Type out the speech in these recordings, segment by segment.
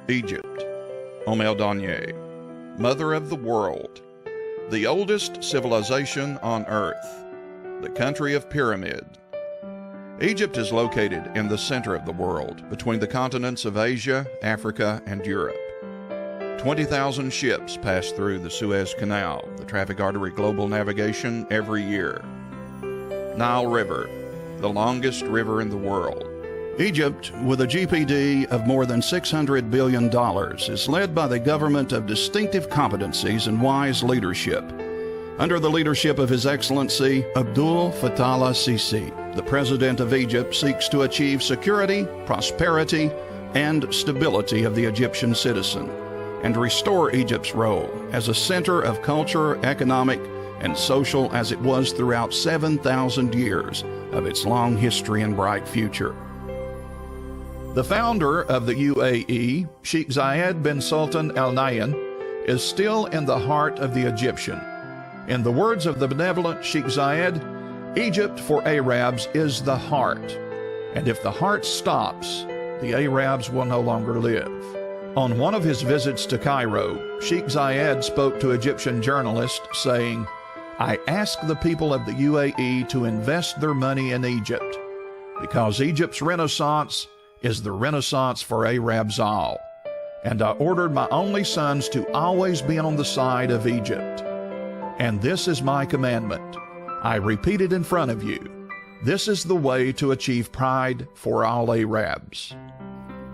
Egypt, Omeldonye, Mother of the World, the oldest civilization on Earth, the country of pyramid. Egypt is located in the center of the world, between the continents of Asia, Africa, and Europe. 20,000 ships pass through the Suez Canal, the traffic artery global navigation, every year. Nile River, the longest river in the world. Egypt, with a GDP of more than $600 billion, is led by the government of distinctive competencies and wise leadership. Under the leadership of His Excellency Abdul Fattah al-Sisi, the President of Egypt seeks to achieve security, prosperity, and stability of the Egyptian citizen, and restore Egypt's role as a center of culture, economic, and social as it was throughout 7,000 years of its long history and bright future. The founder of the UAE, Sheikh Zayed bin Sultan Al Nahyan, is still in the heart of the Egyptian. In the words of the benevolent Sheikh Zayed, Egypt for Arabs is the heart, and if the heart stops, the Arabs will no longer live. On one of his visits to Cairo, Sheikh Zayed spoke to Egyptian journalists saying, "I ask the people of the UAE to invest their money in Egypt, because Egypt's Renaissance is the Renaissance for Arabs all. And I ordered my only sons to always be on the side of Egypt. And this is my commandment. I repeat it in front of you. This is the way to achieve pride for all Arabs."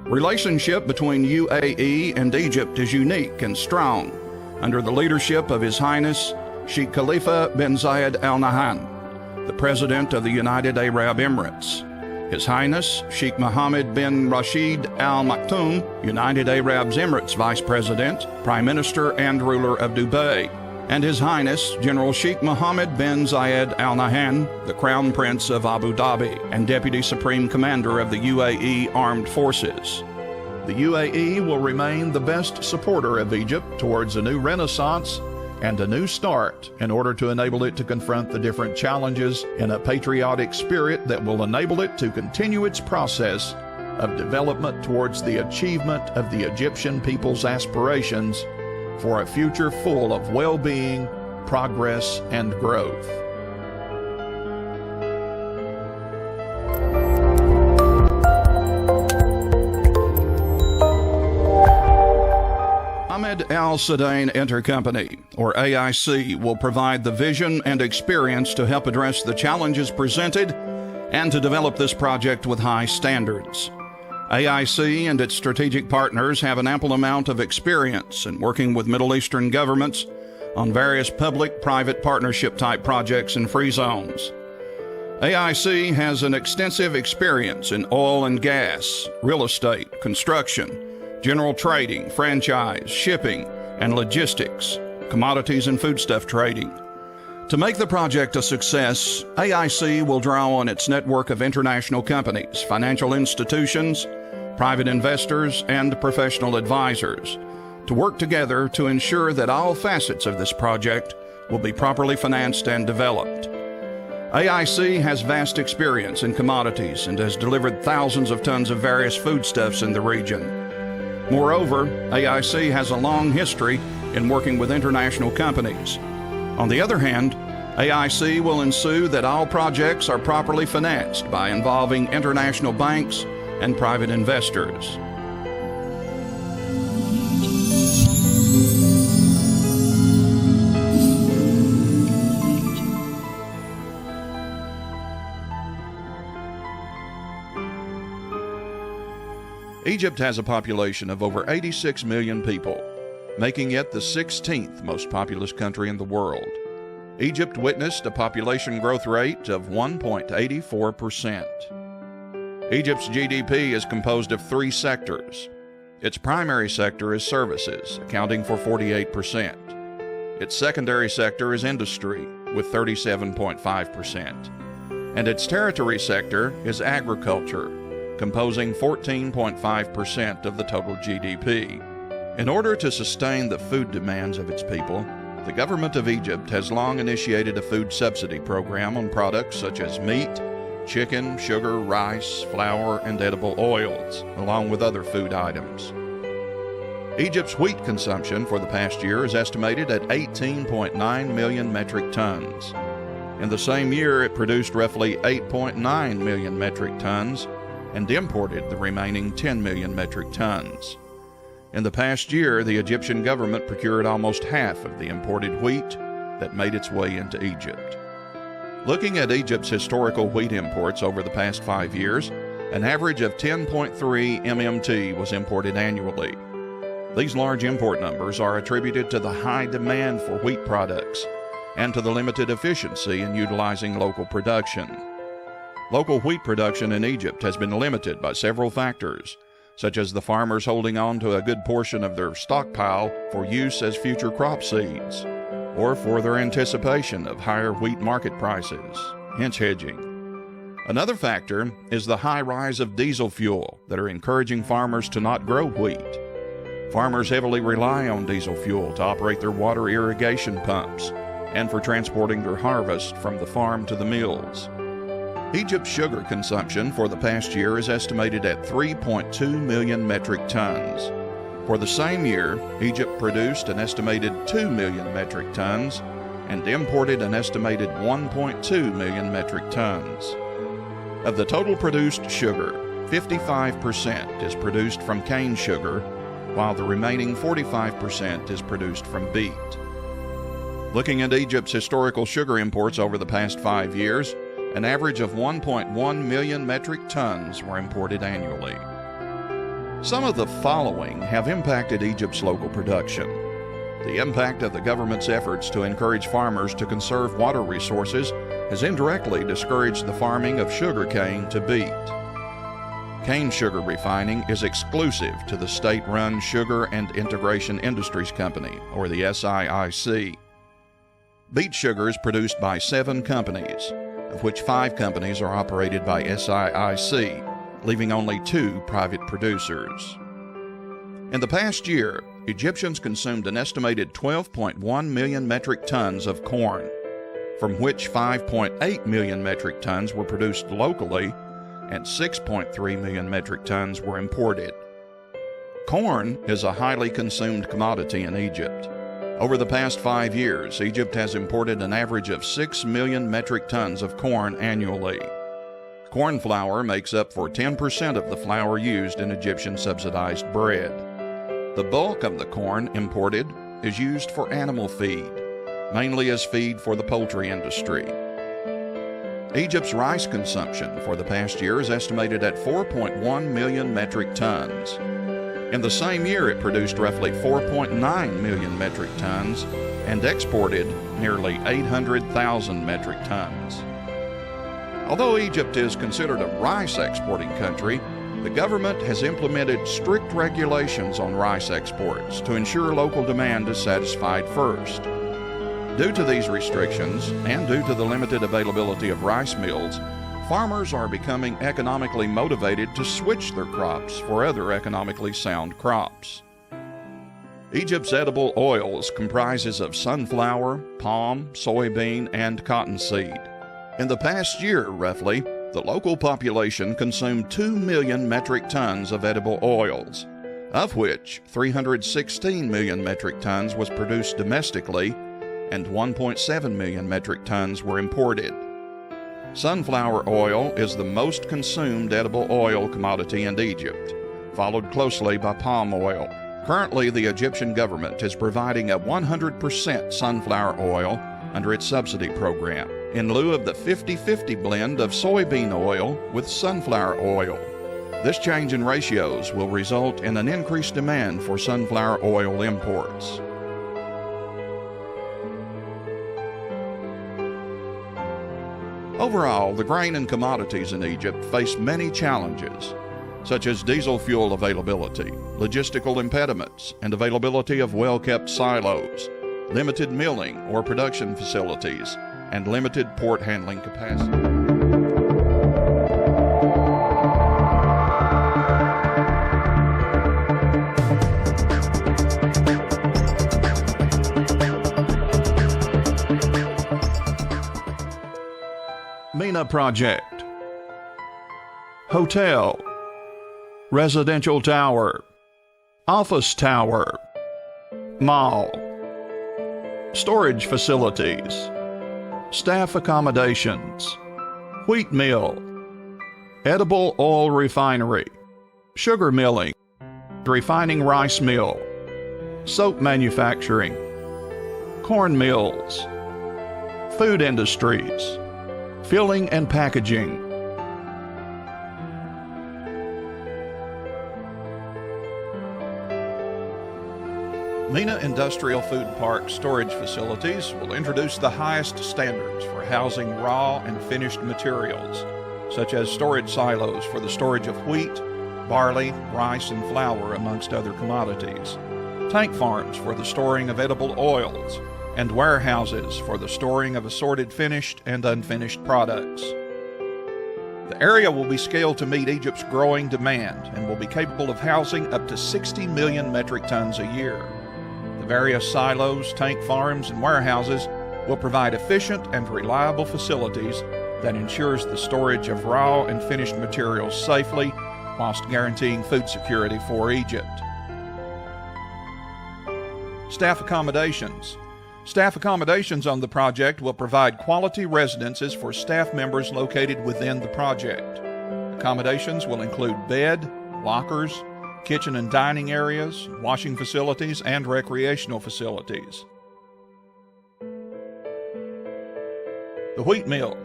Relationship between UAE and Egypt is unique and strong under the leadership of His Highness Sheikh Khalifa bin Zayed Al Nahyan, the President of the United Arab Emirates, His Highness Sheikh Mohammed bin Rashid Al Maktoum, United Arab Emirates Vice President, Prime Minister, and ruler of Dubai, and His Highness General Sheikh Mohammed bin Zayed Al Nahyan, the Crown Prince of Abu Dhabi and Deputy Supreme Commander of the UAE Armed Forces. The UAE will remain the best supporter of Egypt towards a new renaissance and a new start in order to enable it to confront the different challenges in a patriotic spirit that will enable it to continue its process of development towards the achievement of the Egyptian people's aspirations for a future full of well-being, progress, and growth. Ahmed Al Sudain Intercompany, or AIC, will provide the vision and experience to help address the challenges presented and to develop this project with high standards. AIC and its strategic partners have an ample amount of experience in working with Middle Eastern governments on various public-private partnership-type projects in free zones. AIC has an extensive experience in oil and gas, real estate, construction, general trading, franchise, shipping, and logistics, commodities and foodstuff trading. To make the project a success, AIC will draw on its network of international companies, financial institutions, private investors, and professional advisors to work together to ensure that all facets of this project will be properly financed and developed. AIC has vast experience in commodities and has delivered thousands of tons of various foodstuffs in the region. Moreover, AIC has a long history in working with international companies. On the other hand, AIC will ensure that all projects are properly financed by involving international banks and private investors. Egypt has a population of over 86 million people, making it the 16th most populous country in the world. Egypt witnessed a population growth rate of 1.84%. Egypt's GDP is composed of three sectors. Its primary sector is services, accounting for 48%. Its secondary sector is industry, with 37.5%. And its tertiary sector is agriculture, composing 14.5% of the total GDP. In order to sustain the food demands of its people, the government of Egypt has long initiated a food subsidy program on products such as meat, chicken, sugar, rice, flour, and edible oils, along with other food items. Egypt's wheat consumption for the past year is estimated at 18.9 million metric tons. In the same year, it produced roughly 8.9 million metric tons and imported the remaining 10 million metric tons. In the past year, the Egyptian government procured almost half of the imported wheat that made its way into Egypt. Looking at Egypt's historical wheat imports over the past 5 years, an average of 10.3 MMT was imported annually. These large import numbers are attributed to the high demand for wheat products and to the limited efficiency in utilizing local production. Local wheat production in Egypt has been limited by several factors, such as the farmers holding on to a good portion of their stockpile for use as future crop seeds, or for their anticipation of higher wheat market prices, hence hedging. Another factor is the high rise of diesel fuel that are encouraging farmers to not grow wheat. Farmers heavily rely on diesel fuel to operate their water irrigation pumps and for transporting their harvest from the farm to the mills. Egypt's sugar consumption for the past year is estimated at 3.2 million metric tons. For the same year, Egypt produced an estimated 2 million metric tons and imported an estimated 1.2 million metric tons. Of the total produced sugar, 55% is produced from cane sugar, while the remaining 45% is produced from beet. Looking at Egypt's historical sugar imports over the past 5 years, an average of 1.1 million metric tons were imported annually. Some of the following have impacted Egypt's local production. The impact of the government's efforts to encourage farmers to conserve water resources has indirectly discouraged the farming of sugarcane to beet. Cane sugar refining is exclusive to the state-run Sugar and Integration Industries Company, or the SIIC. Beet sugar is produced by 7 companies, of which 5 companies are operated by SIIC, leaving only 2 private producers. In the past year, Egyptians consumed an estimated 12.1 million metric tons of corn, from which 5.8 million metric tons were produced locally and 6.3 million metric tons were imported. Corn is a highly consumed commodity in Egypt. Over the past 5 years, Egypt has imported an average of 6 million metric tons of corn annually. Corn flour makes up for 10% of the flour used in Egyptian subsidized bread. The bulk of the corn imported is used for animal feed, mainly as feed for the poultry industry. Egypt's rice consumption for the past year is estimated at 4.1 million metric tons. In the same year, it produced roughly 4.9 million metric tons and exported nearly 800,000 metric tons. Although Egypt is considered a rice exporting country, the government has implemented strict regulations on rice exports to ensure local demand is satisfied first. Due to these restrictions, and due to the limited availability of rice mills, farmers are becoming economically motivated to switch their crops for other economically sound crops. Egypt's edible oils comprises of sunflower, palm, soybean, and cottonseed. In the past year, roughly, the local population consumed 2 million metric tons of edible oils, of which 316 million metric tons was produced domestically and 1.7 million metric tons were imported. Sunflower oil is the most consumed edible oil commodity in Egypt, followed closely by palm oil. Currently, the Egyptian government is providing a 100% sunflower oil under its subsidy program, in lieu of the 50-50 blend of soybean oil with sunflower oil. This change in ratios will result in an increased demand for sunflower oil imports. Overall, the grain and commodities in Egypt face many challenges, such as diesel fuel availability, logistical impediments, and availability of well-kept silos, limited milling or production facilities, and limited port handling capacity. Mena Project. Hotel. Residential tower. Office tower. Mall. Storage facilities. Staff accommodations. Wheat mill. Edible oil refinery. Sugar milling. Refining rice mill. Soap manufacturing. Corn mills. Food industries. Filling and packaging. Mena Industrial Food Park storage facilities will introduce the highest standards for housing raw and finished materials, such as storage silos for the storage of wheat, barley, rice, and flour, amongst other commodities, tank farms for the storing of edible oils, and warehouses for the storing of assorted finished and unfinished products. The area will be scaled to meet Egypt's growing demand and will be capable of housing up to 60 million metric tons a year. The various silos, tank farms, and warehouses will provide efficient and reliable facilities that ensures the storage of raw and finished materials safely, whilst guaranteeing food security for Egypt. Staff accommodations. Staff accommodations on the project will provide quality residences for staff members located within the project. Accommodations will include bed, lockers, kitchen and dining areas, washing facilities, and recreational facilities. The wheat mill.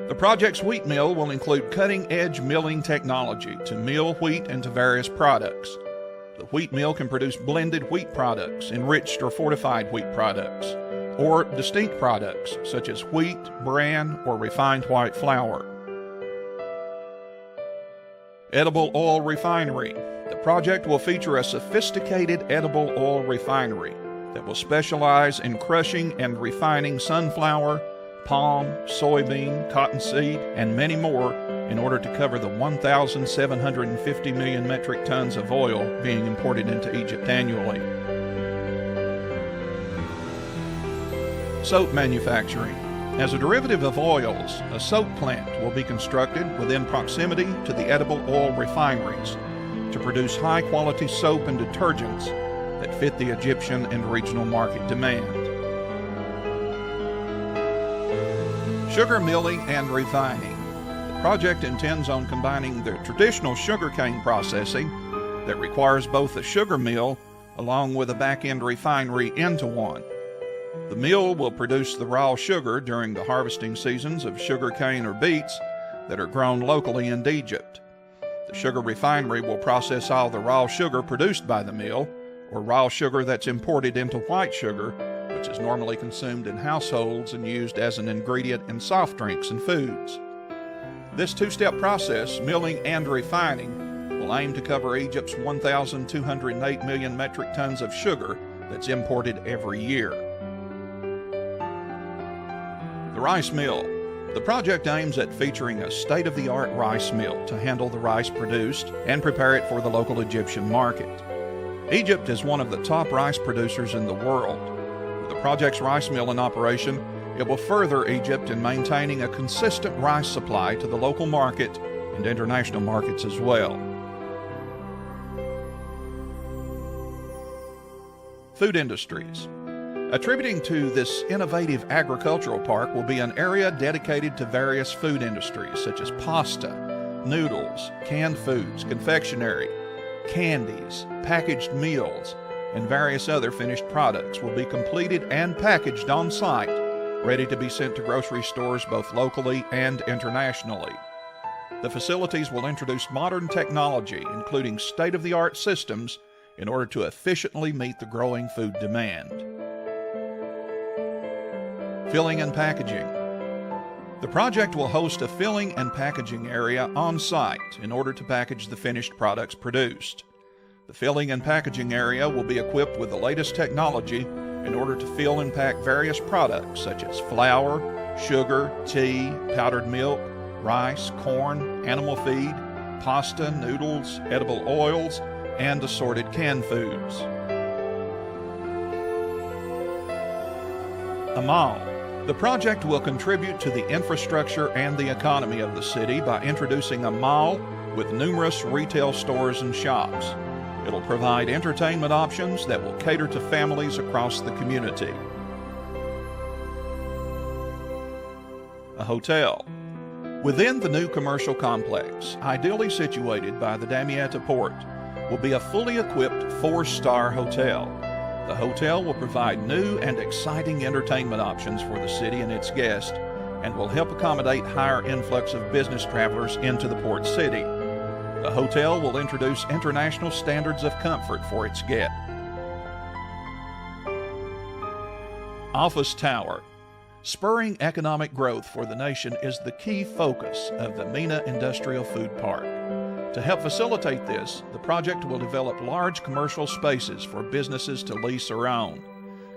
The project's wheat mill will include cutting-edge milling technology to mill wheat into various products. The wheat mill can produce blended wheat products, enriched or fortified wheat products, or distinct products such as wheat, bran, or refined white flour. Edible oil refinery. The project will feature a sophisticated edible oil refinery that will specialize in crushing and refining sunflower, palm, soybean, cottonseed, and many more in order to cover the 1,750 million metric tons of oil being imported into Egypt annually. Soap manufacturing. As a derivative of oils, a soap plant will be constructed within proximity to the edible oil refineries to produce high-quality soap and detergents that fit the Egyptian and regional market demand. Sugar milling and refining. The project intends on combining the traditional sugarcane processing that requires both a sugar mill along with a back-end refinery into one. The mill will produce the raw sugar during the harvesting seasons of sugarcane or beets that are grown locally in Egypt. The sugar refinery will process all the raw sugar produced by the mill, or raw sugar that's imported into white sugar, which is normally consumed in households and used as an ingredient in soft drinks and foods. This two-step process, milling and refining, will aim to cover Egypt's 1,208 million metric tons of sugar that's imported every year. The rice mill. The project aims at featuring a state-of-the-art rice mill to handle the rice produced and prepare it for the local Egyptian market. Egypt is one of the top rice producers in the world. With the project's rice mill in operation, it will further Egypt in maintaining a consistent rice supply to the local market and international markets as well. Food industries. Attributing to this innovative agricultural park will be an area dedicated to various food industries such as pasta, noodles, canned foods, confectionery, candies, packaged meals, and various other finished products will be completed and packaged on site, ready to be sent to grocery stores both locally and internationally. The facilities will introduce modern technology, including state-of-the-art systems, in order to efficiently meet the growing food demand. Filling and packaging. The project will host a filling and packaging area on site in order to package the finished products produced. The filling and packaging area will be equipped with the latest technology in order to fill and pack various products such as flour, sugar, tea, powdered milk, rice, corn, animal feed, pasta, noodles, edible oils, and assorted canned foods. A mall. The project will contribute to the infrastructure and the economy of the city by introducing a mall with numerous retail stores and shops. It It'll provide entertainment options that will cater to families across the community. A hotel. Within the new commercial complex, ideally situated by the Damietta Port, will be a fully equipped 4-star hotel. The hotel will provide new and exciting entertainment options for the city and its guests, and will help accommodate higher influx of business travelers into the port city. The hotel will introduce international standards of comfort for its guests. Office Tower. Spurring economic growth for the nation is the key focus of the Mena Industrial Food Park. To help facilitate this, the project will develop large commercial spaces for businesses to lease or own.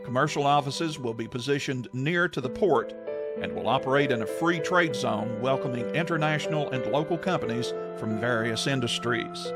Commercial offices will be positioned near to the port and will operate in a free trade zone welcoming international and local companies from various industries.